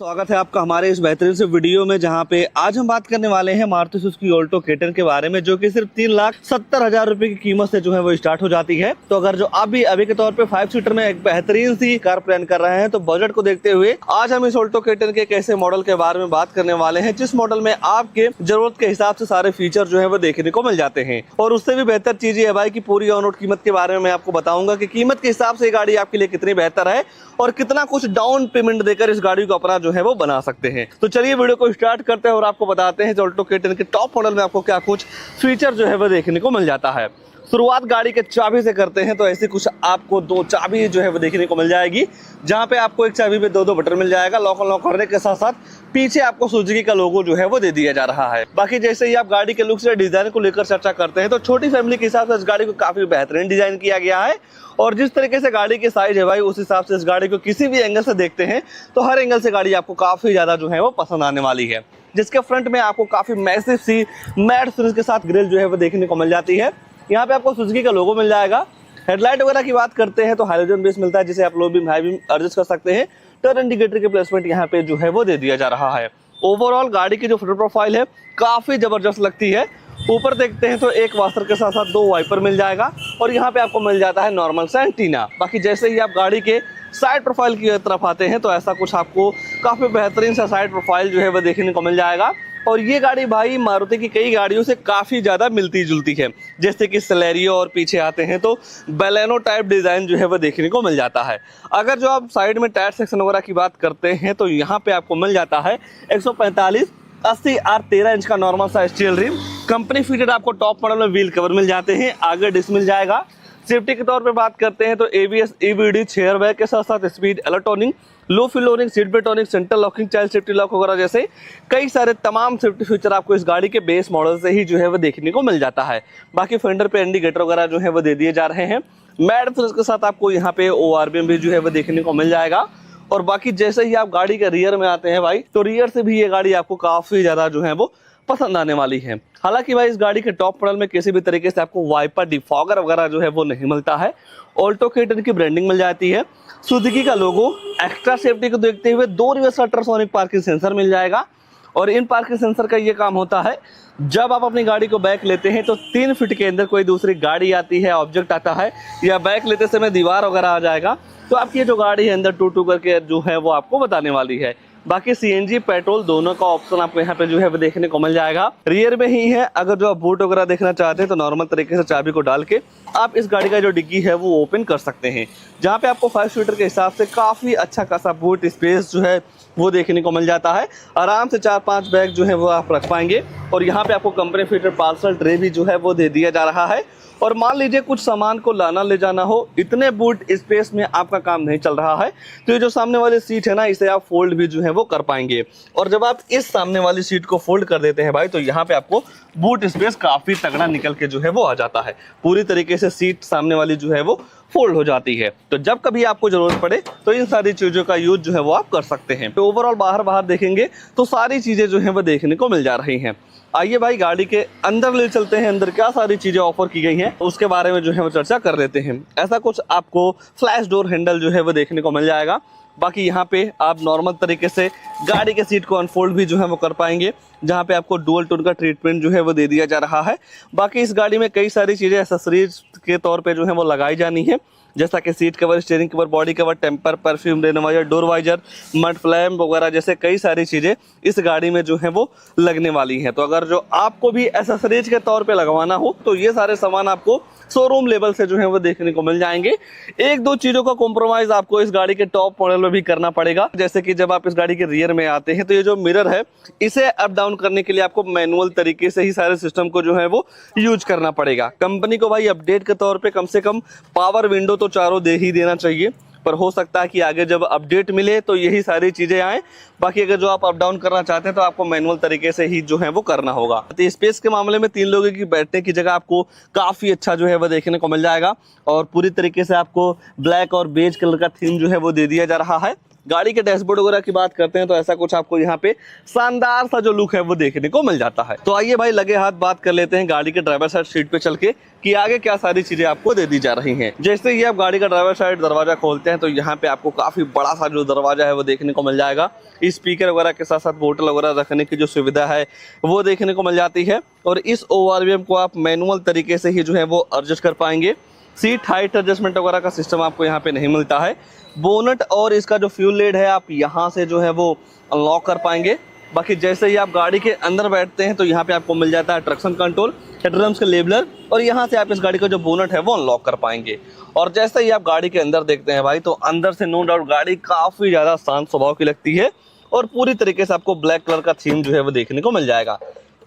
स्वागत है आपका हमारे इस बेहतरीन से वीडियो में, जहां पे आज हम बात करने वाले हैं मारुति सुजुकी ऑल्टो के-टन के बारे में, जो कि सिर्फ 3,70,000 रुपए की कीमत से जो है वो स्टार्ट हो जाती है। तो अगर जो आप भी अभी के तौर पे 5 सीटर में एक बेहतरीन सी कार प्लान कर रहे हैं, तो बजट को देखते हुए आज हम इस ऑल्टो के-टन के एक ऐसे मॉडल के बारे में बात करने वाले हैं जिस मॉडल में आपके जरूरत के हिसाब से सारे फीचर जो है वो देखने को मिल जाते हैं। और उससे भी बेहतर चीज ये है भाई की पूरी ऑन रोड कीमत के बारे में मैं आपको बताऊंगा कि कीमत के हिसाब से गाड़ी आपके लिए कितनी बेहतर है और कितना कुछ डाउन पेमेंट देकर इस गाड़ी को अपना जो है वो बना सकते हैं। तो चलिए वीडियो को स्टार्ट करते हैं और आपको बताते हैं ऑल्टो के-टन के टॉप मॉडल में आपको क्या कुछ फीचर जो है वो देखने को मिल जाता है। शुरुआत गाड़ी के चाबी से करते हैं, तो ऐसी कुछ आपको 2 चाबी जो है वो देखने को मिल जाएगी, जहां पे आपको एक चाबी में 2 बटन मिल जाएगा। लॉक अनलॉक करने के साथ साथ पीछे आपको सुजुकी का लोगो जो है वो दे दिया जा रहा है। बाकी जैसे ही आप गाड़ी के लुक से डिजाइन को लेकर चर्चा करते हैं, तो छोटी फैमिली के हिसाब से इस गाड़ी को काफी बेहतरीन डिजाइन किया गया है। और जिस तरीके से गाड़ी की साइज है भाई, उस हिसाब से इस गाड़ी को किसी भी एंगल से देखते हैं तो हर एंगल से गाड़ी आपको काफी ज्यादा जो है वो पसंद आने वाली है। जिसके फ्रंट में आपको काफी मैसिव सी मैट फिनिश के साथ ग्रिल जो है वो देखने को मिल जाती है। यहाँ पे आपको सुजुकी का लोगो मिल जाएगा। हेडलाइट वगैरह की बात करते हैं तो हाइड्रोजन बेस मिलता है, जिसे आप low beam high beam adjust कर सकते हैं। टर्न इंडिकेटर के प्लेसमेंट यहाँ पे जो है वो दे दिया जा रहा है। ओवरऑल गाड़ी की जो फ्रंट प्रोफाइल है काफी जबरदस्त लगती है। ऊपर देखते हैं तो एक वास्तर के साथ साथ 2 वाइपर मिल जाएगा और यहाँ पे आपको मिल जाता है नॉर्मल सा एंटीना। बाकी जैसे ही आप गाड़ी के साइड प्रोफाइल की तरफ आते हैं तो ऐसा कुछ आपको काफी बेहतरीन सा साइड प्रोफाइल जो है वो देखने को मिल जाएगा। और ये गाड़ी भाई मारुति की कई गाड़ियों से काफी ज्यादा मिलती जुलती है, जैसे कि सेलेरियो, और पीछे आते हैं तो बेलेनो टाइप डिजाइन जो है वो देखने को मिल जाता है। अगर जो आप साइड में टायर सेक्शन वगैरह की बात करते हैं तो यहाँ पे आपको मिल जाता है 145/80 R13 इंच का नॉर्मल सा स्टील रिम। कंपनी फिटेड आपको टॉप मॉडल में व्हील कवर मिल जाते हैं। आगे डिस्क मिल जाएगा। सेफ्टी के तौर पे बात करते हैं तो ABS, EBD, चेयर बैग के साथ साथ speed electronic, low flooring, seat belt tonic, centre locking, child safety lock वगैरह जैसे कई सारे तमाम सेफ्टी फीचर आपको इस गाड़ी के बेस मॉडल से ही जो है वो देखने को मिल जाता है। बाकी फेंडर पे इंडिकेटर वगैरह जो है वो दे दिए जा रहे हैं। मैट फिनिश के साथ आपको यहाँ पे ORBM भी जो है वो देखने को मिल जाएगा। और बाकी जैसे ही आप गाड़ी के रियर में आते हैं भाई, तो रियर से भी ये गाड़ी आपको काफी ज्यादा जो है वो पसंद आने वाली है। हालांकि भाई इस गाड़ी के टॉप मॉडल में किसी भी तरीके से आपको वाइपर, डिफॉगर वगैरह जो है वो नहीं मिलता है। ऑल्टो के-टन की ब्रांडिंग मिल जाती है, सुजुकी का लोगो। एक्स्ट्रा सेफ्टी को देखते हुए 2 रिवर्स अल्ट्रासोनिक पार्किंग सेंसर मिल जाएगा। और इन पार्किंग सेंसर का ये काम होता है, जब आप अपनी गाड़ी को बैक लेते हैं तो 3 फीट के अंदर कोई दूसरी गाड़ी आती है, ऑब्जेक्ट आता है, या बैक लेते समय दीवार वगैरह आ जाएगा, तो आपकी ये जो गाड़ी है अंदर टू करके जो है वो आपको बताने वाली है। बाकी CNG, पेट्रोल दोनों का ऑप्शन आपको यहाँ पे जो है वो देखने को मिल जाएगा। रियर में ही है। अगर जो आप बूट वगैरह देखना चाहते हैं तो नॉर्मल तरीके से चाबी को डाल के आप इस गाड़ी का जो डिग्गी है वो ओपन कर सकते हैं, जहाँ पे आपको 5 सीटर के हिसाब से काफी अच्छा खासा बूट स्पेस जो है वो देखने को मिल जाता है। आराम से 4-5 बैग जो है वो आप रख पाएंगे। और यहाँ पे आपको कंपनी फिटेड पार्सल ट्रे भी जो है वो दे दिया जा रहा है। और मान लीजिए कुछ सामान को लाना ले जाना हो, इतने बूट स्पेस में आपका काम नहीं चल रहा है, तो ये जो सामने वाली सीट है ना, इसे आप फोल्ड भी जो है वो कर पाएंगे। और जब आप इस सामने वाली सीट को फोल्ड कर देते हैं भाई, तो यहाँ पे आपको बूट स्पेस काफी तगड़ा निकल के जो है वो आ जाता है। पूरी तरीके से सीट सामने वाली जो है वो फोल्ड हो जाती है। तो जब कभी आपको जरूरत पड़े तो इन सारी चीजों का यूज जो है वो आप कर सकते हैं। तो ओवरऑल बाहर देखेंगे तो सारी चीजें जो है वो देखने को मिल जा रही हैं। आइए भाई गाड़ी के अंदर ले चलते हैं। अंदर क्या सारी चीजें ऑफर की गई हैं उसके बारे में जो है वो चर्चा कर लेते हैं। ऐसा कुछ आपको फ्लैश डोर हैंडल जो है वो देखने को मिल जाएगा। बाकी यहाँ पे आप नॉर्मल तरीके से गाड़ी के सीट को अनफोल्ड भी जो है वो कर पाएंगे, जहाँ पे आपको डुअल टोन का ट्रीटमेंट जो है वो दे दिया जा रहा है। बाकी इस गाड़ी में कई सारी चीजें एक्सेसरीज के तौर पे जो है वो लगाई जानी है, जैसा कि seat cover, steering cover, body cover, temper, perfume, rain visor, door visor, mud flap वगैरह जैसे कई सारी चीजें इस गाड़ी में जो है वो लगने वाली हैं। तो अगर जो आपको भी एक्सेसरीज के तौर पे लगवाना हो तो ये सारे सामान आपको शोरूम लेवल से जो है वो देखने को मिल जाएंगे। 1-2 चीजों का कॉम्प्रोमाइज आपको इस गाड़ी के टॉप मॉडल में भी करना पड़ेगा, जैसे कि जब आप इस गाड़ी के रियर में आते हैं तो ये जो मिरर है, इसे अप डाउन करने के लिए आपको मैनुअल तरीके से ही सारे सिस्टम को जो है वो यूज करना पड़ेगा। कंपनी को भाई अपडेट के तौर पे कम से कम पावर विंडो तो चारों दे ही देना चाहिए, पर हो सकता है कि आगे जब अपडेट मिले तो यही सारी चीजें आए। बाकी अगर जो आप अप डाउन करना चाहते हैं तो आपको मैनुअल तरीके से ही जो है वो करना होगा। तो स्पेस के मामले में 3 लोगों की बैठने की जगह आपको काफी अच्छा जो है वो देखने को मिल जाएगा। और पूरी तरीके से आपको ब्लैक और बेज कलर का थीम जो है वो दे दिया जा रहा है। गाड़ी के डैशबोर्ड वगैरह की बात करते हैं तो ऐसा कुछ आपको यहाँ पे शानदार सा जो लुक है वो देखने को मिल जाता है। तो आइए भाई लगे हाथ बात कर लेते हैं गाड़ी के ड्राइवर साइड सीट पे चल के कि आगे क्या सारी चीजें आपको दे दी जा रही हैं। जैसे ही आप गाड़ी का ड्राइवर साइड दरवाजा खोलते हैं तो यहाँ पे आपको काफी बड़ा सा जो दरवाजा है वो देखने को मिल जाएगा। स्पीकर वगैरह के साथ साथ बोतल वगैरह रखने की जो सुविधा है वो देखने को मिल जाती है। और इस ORVM को आप मैनुअल तरीके से ही जो है वो एडजस्ट कर पाएंगे। सीट हाइट एडजस्टमेंट वगैरह का सिस्टम आपको यहाँ पे नहीं मिलता है। बोनट और इसका जो फ्यूल लिड है आप यहाँ से जो है वो अनलॉक कर पाएंगे। बाकी जैसे ही आप गाड़ी के अंदर बैठते हैं तो यहाँ पे आपको मिल जाता है ट्रैक्शन कंट्रोल, हेडरम्स का लेबलर, और यहाँ से आप इस गाड़ी का जो बोनट है वो अनलॉक कर पाएंगे। और जैसे ही आप गाड़ी के अंदर देखते हैं भाई तो अंदर से नो डाउट गाड़ी काफ़ी ज़्यादा शांत स्वभाव की लगती है और पूरी तरीके से आपको ब्लैक कलर का थीम जो है वो देखने को मिल जाएगा।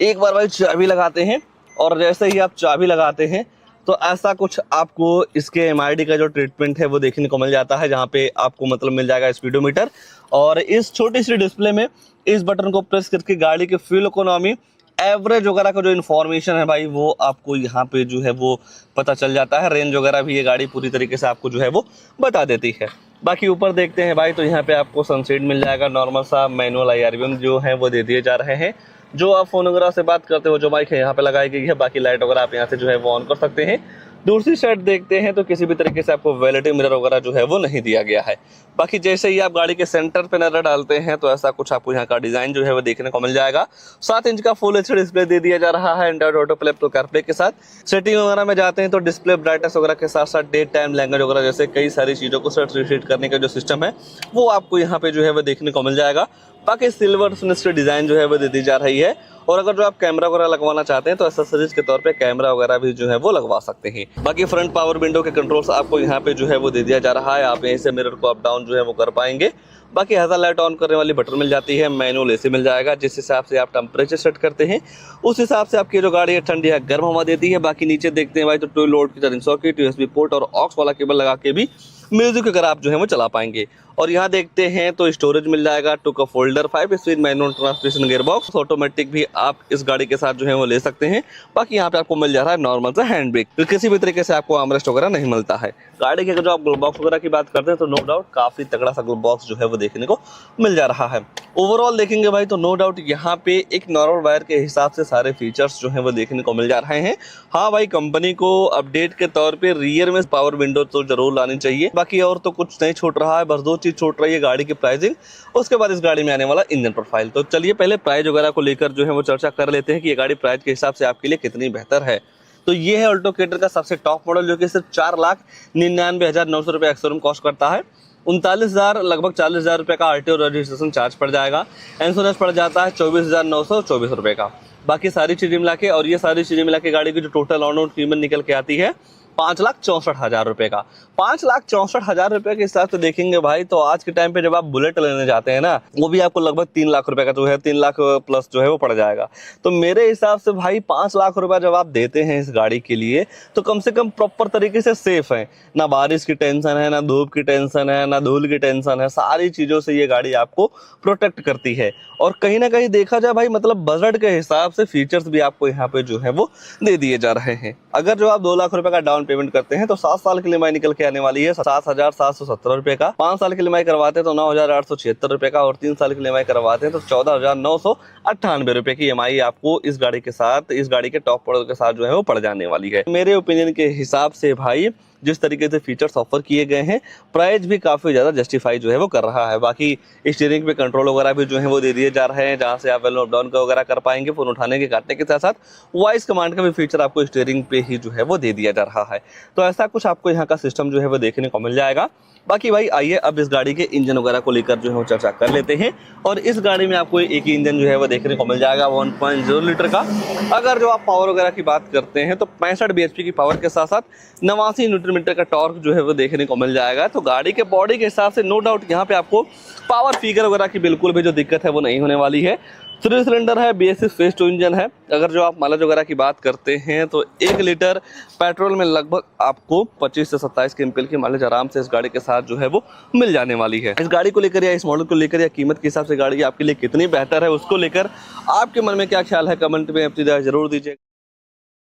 एक बार भाई चाबी लगाते हैं और जैसे ही आप चाबी लगाते हैं तो ऐसा कुछ आपको इसके MID का जो ट्रीटमेंट है वो देखने को मिल जाता है, जहाँ पे आपको मतलब मिल जाएगा स्पीडोमीटर। और इस छोटी सी डिस्प्ले में इस बटन को प्रेस करके गाड़ी के फ्यूल इकोनॉमी, एवरेज वगैरह का जो इन्फॉर्मेशन है भाई वो आपको यहाँ पे जो है वो पता चल जाता है। रेंज वगैरह भी ये गाड़ी पूरी तरीके से आपको जो है वो बता देती है। बाकी ऊपर देखते हैं भाई तो यहाँ पे आपको सनसेट मिल जाएगा, नॉर्मल सा मैनुअल IRVM जो है वो दे दिए जा रहे हैं। जो आप फोन वगैरह से बात करते हो जो माइक है यहाँ पे लगाई गई है, बाकी लाइट वगैरह आप यहाँ से जो है वो ऑन कर सकते हैं। दूसरी साइड देखते हैं तो किसी भी तरीके से आपको वैलिडी मिरर वगैरह जो है वो नहीं दिया गया है। बाकी जैसे ही आप गाड़ी के सेंटर पे नजर डालते हैं तो ऐसा कुछ आपको यहाँ का डिजाइन जो है वो देखने को मिल जाएगा। 7 इंच का फुल HD डिस्प्ले दे दिया जा रहा है Android auto play Apple CarPlay के साथ। सेटिंग वगैरह में जाते हैं तो डिस्प्ले ब्राइटनेस वगैरह के साथ साथ डे टाइम लैंग्वेज वगैरह जैसे कई सारी चीज़ों को सेट रीसेट करने का जो सिस्टम है वो आपको यहाँ पे जो है वो देखने को मिल जाएगा। बाकी सिल्वर फिनिश डिजाइन जो है वो दे दी जा रही है। और अगर जो आप कैमरा वगैरह लगवाना चाहते हैं तो एक्सेसरीज के तौर पे कैमरा वगैरह भी जो है वो लगवा सकते हैं। बाकी फ्रंट पावर विंडो के कंट्रोल्स आपको यहाँ पे जो है वो दे दिया जा रहा है, आप यहीं से मिरर को अप डाउन जो है वो कर पाएंगे। बाकी हैजल लाइट ऑन करने वाली बटन मिल जाती है, मैनुअल AC मिल जाएगा, जिस हिसाब से आप टेम्परेचर सेट करते हैं उस हिसाब से आपकी जो गाड़ी है ठंडी या गर्म हवा देती है। बाकी नीचे देखते हैं भाई तो 2 लोड की चार्जिंग सॉकेट, USB पोर्ट और ऑक्स वाला केबल लगा के भी म्यूजिक वगैरह आप जो है वो चला पाएंगे। और यहाँ देखते हैं तो स्टोरेज मिल जाएगा, 2 cup holder, 5 speed manual transmission gearbox, automatic भी आप इस गाड़ी के साथ जो है वो ले सकते हैं। बाकी यहाँ पे आपको मिल जा रहा है नॉर्मल सा हैंड ब्रेक, तो किसी भी तरीके से आपको आर्मरेस्ट वगैरह नहीं मिलता है। गाड़ी के अगर जो आप ग्लोव बॉक्स वगैरह की बात करते हैं तो नो डाउट काफी तगड़ा सा ग्लोव बॉक्स जो है वो देखने को मिल जा रहा है। ओवरऑल देखेंगे भाई तो नो डाउट यहाँ पे एक नॉर्मल वायर के हिसाब से सारे फीचर्स जो है वो देखने को मिल जा रहे हैं। हाँ भाई कंपनी को अपडेट के तौर पे रियर में पावर विंडो तो जरूर लानी चाहिए, बाकी और तो कुछ नहीं छूट रहा है, बस 2 चीज छूट रही है, गाड़ी की प्राइसिंग, उसके बाद इस गाड़ी में आने वाला इंजन प्रोफाइल। तो चलिए पहले प्राइस वगैरह को लेकर जो है वो चर्चा कर लेते हैं कि ये गाड़ी प्राइस के हिसाब से आपके लिए कितनी बेहतर है। तो ये है ऑल्टो केटर का सबसे टॉप मॉडल जो कि सिर्फ 4,99,900 रुपये एक्स-शोरूम कॉस्ट करता है। 39,000 लगभग 40,000 रुपये का RTO रजिस्ट्रेशन चार्ज पड़ जाएगा। इंश्योरेंस पड़ जाता है 24,924 रुपये का। बाकी सारी चीज़ें मिला के और ये सारी चीज़ें मिला के गाड़ी की जो टोटल ऑन रोड कीमत निकल के आती है 5,64,000 रुपये का। 5,64,000 रुपये के हिसाब से देखेंगे भाई तो आज के टाइम पे जब आप बुलेट लेने जाते हैं ना वो भी आपको लगभग 3 लाख रुपए का जो है 3 लाख प्लस जो है वो पड़ जाएगा। तो मेरे हिसाब से भाई 5 लाख रुपए जब आप देते हैं इस गाड़ी के लिए तो कम से कम प्रॉपर तरीके से सेफ है, ना बारिश की टेंशन है, ना धूप की टेंशन है, ना धूल की टेंशन है, सारी चीज़ों से ये गाड़ी आपको प्रोटेक्ट करती है। और कहीं ना कहीं देखा जाए भाई मतलब बजट के हिसाब से फीचर्स भी आपको यहाँ पे जो है वो दे दिए जा रहे हैं। अगर जो आप 2 लाख रुपए का डाउन पेमेंट करते हैं तो 7 साल की EMI निकल के आने वाली है 7,770 रुपए का। 5 साल की EMI करवाते हैं तो 9,876 रुपए का और 3 साल की EMI करवाते हैं तो 14,998 रुपए की EMI आपको इस गाड़ी के साथ, इस गाड़ी के टॉप मॉडल के साथ जो है वो पड़ जाने वाली है। मेरे ओपिनियन के हिसाब से भाई जिस तरीके से फीचर्स ऑफर किए गए हैं प्राइस भी काफ़ी ज़्यादा जस्टिफाई जो है वो कर रहा है। बाकी स्टीयरिंग पे कंट्रोल वगैरह भी जो है वो दे दिए जा रहे हैं, जहाँ से आप वेल अप डाउन का वगैरह कर पाएंगे। फ़ोन उठाने के काटने के साथ साथ वॉइस कमांड का भी फीचर आपको स्टीयरिंग पे ही जो है वो दे दिया जा रहा है। तो ऐसा कुछ आपको यहाँ का सिस्टम जो है वो देखने को मिल जाएगा। बाकी भाई आइए अब इस गाड़ी के इंजन वगैरह को लेकर जो है वो चर्चा कर लेते हैं। और इस गाड़ी में आपको एक ही इंजन जो है वो देखने को मिल जाएगा 1.0 लीटर का। अगर जो आप पावर वगैरह की बात करते हैं तो 65 bhp की पावर के साथ साथ 89 न्यूटन मीटर का टॉर्क जो है वो देखने को मिल जाएगा। तो गाड़ी के बॉडी के हिसाब से नो डाउट यहाँ पे आपको पावर फिगर वगैरह की बिल्कुल भी जो दिक्कत है वो नहीं होने वाली है। 3 सिलेंडर है, BS6 फेज 2 इंजन है। अगर जो आप माइलेज वगैरह की बात करते हैं तो 1 लीटर पेट्रोल में लगभग आपको 25 से 27 के एमपीएल की माइलेज आराम से इस गाड़ी के साथ जो है वो मिल जाने वाली है। इस गाड़ी को लेकर या इस मॉडल को लेकर या कीमत के हिसाब से गाड़ी आपके लिए कितनी बेहतर है उसको लेकर आपके मन में क्या ख्याल है कमेंट में अपनी राय जरूर दीजिए।